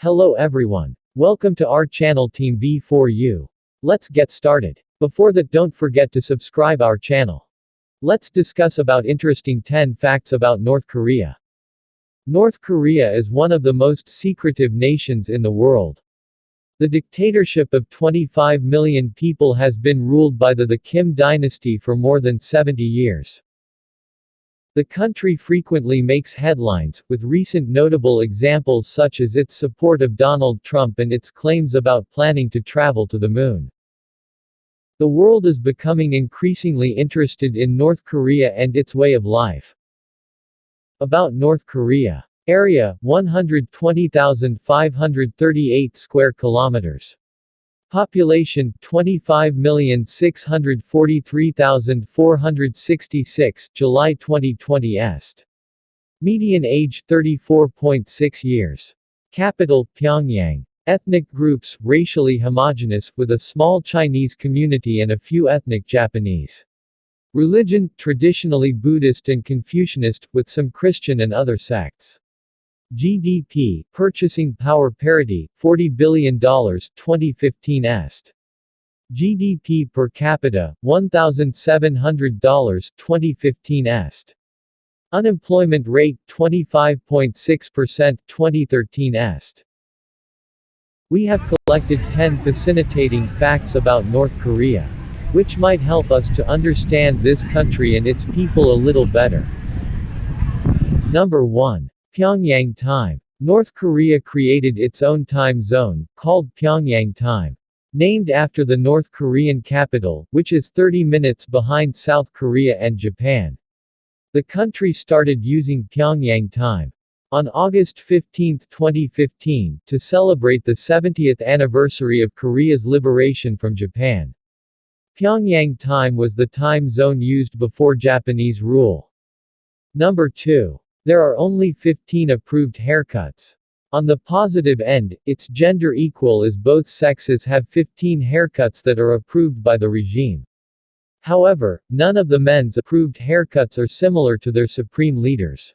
Hello everyone. Welcome to our channel Team V4U. Let's get started. Before that, don't forget to subscribe our channel. Let's discuss about interesting 10 facts about North Korea. North Korea is one of the most secretive nations in the world. The dictatorship of 25 million people has been ruled by the Kim dynasty for more than 70 years. The country frequently makes headlines, with recent notable examples such as its support of Donald Trump and its claims about planning to travel to the moon. The world is becoming increasingly interested in North Korea and its way of life. About North Korea. Area, 120,538 square kilometers. Population, 25,643,466, July 2020 est. Median age, 34.6 years. Capital, Pyongyang. Ethnic groups, racially homogeneous, with a small Chinese community and a few ethnic Japanese. Religion, traditionally Buddhist and Confucianist, with some Christian and other sects. GDP, purchasing power parity, $40 billion, 2015 est. GDP per capita, $1,700, 2015 est. Unemployment rate, 25.6%, 2013 est. We have collected 10 fascinating facts about North Korea, which might help us to understand this country and its people a little better. Number 1. Pyongyang time. North Korea created its own time zone, called Pyongyang time. Named after the North Korean capital, which is 30 minutes behind South Korea and Japan. The country started using Pyongyang time on August 15, 2015, to celebrate the 70th anniversary of Korea's liberation from Japan. Pyongyang time was the time zone used before Japanese rule. Number 2. There are only 15 approved haircuts. On the positive end, it's gender equal as both sexes have 15 haircuts that are approved by the regime. However, none of the men's approved haircuts are similar to their supreme leaders.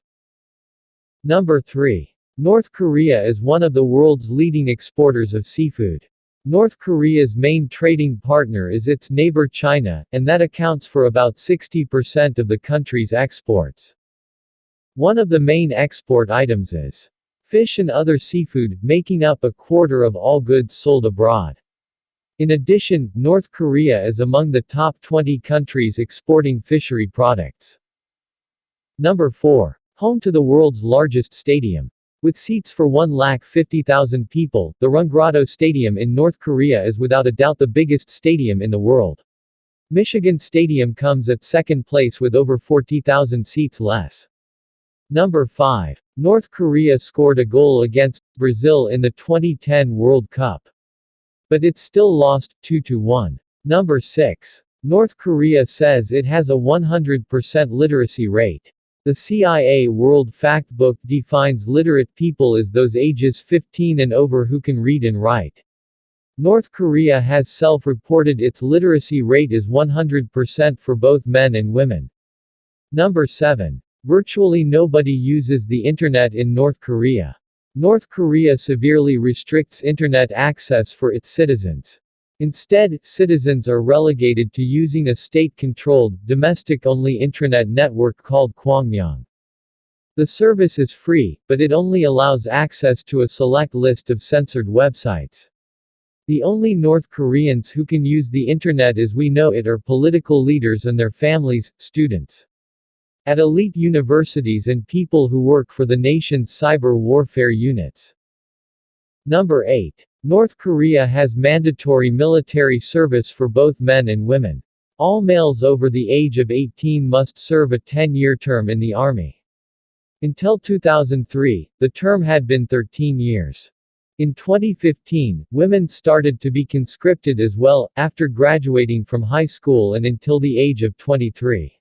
Number 3. North Korea is one of the world's leading exporters of seafood. North Korea's main trading partner is its neighbor China, and that accounts for about 60% of the country's exports. One of the main export items is fish and other seafood, making up a quarter of all goods sold abroad. In addition, North Korea is among the top 20 countries exporting fishery products. Number 4. Home to the world's largest stadium. With seats for 150,000 people, the Runggrado Stadium in North Korea is without a doubt the biggest stadium in the world. Michigan Stadium comes at second place with over 40,000 seats less. Number 5. North Korea scored a goal against Brazil in the 2010 World Cup. But it still lost, 2-1. Number 6. North Korea says it has a 100% literacy rate. The CIA World Factbook defines literate people as those ages 15 and over who can read and write. North Korea has self-reported its literacy rate is 100% for both men and women. Number 7. Virtually nobody uses the internet in North Korea. North Korea severely restricts internet access for its citizens. Instead, citizens are relegated to using a state-controlled, domestic-only intranet network called Kwangmyong. The service is free, but it only allows access to a select list of censored websites. The only North Koreans who can use the internet as we know it are political leaders and their families, students at elite universities and people who work for the nation's cyber warfare units. Number 8. North Korea has mandatory military service for both men and women. All males over the age of 18 must serve a 10-year term in the army. Until 2003, the term had been 13 years. In 2015, women started to be conscripted as well, after graduating from high school and until the age of 23.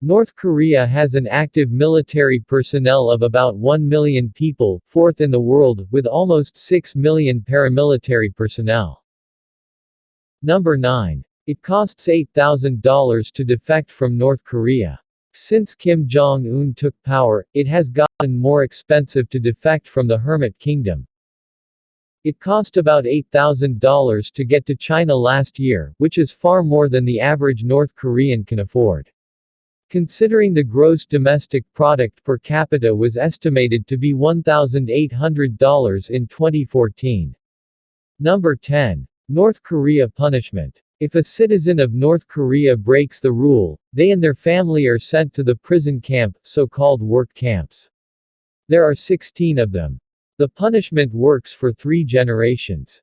North Korea has an active military personnel of about 1 million people, fourth in the world, with almost 6 million paramilitary personnel. Number 9. It costs $8,000 to defect from North Korea. Since Kim Jong-un took power, it has gotten more expensive to defect from the Hermit Kingdom. It cost about $8,000 to get to China last year, which is far more than the average North Korean can afford. Considering the gross domestic product per capita was estimated to be $1,800 in 2014. Number 10. North Korea punishment. If a citizen of North Korea breaks the rule, they and their family are sent to the prison camp, so-called work camps. There are 16 of them. The punishment works for 3 generations.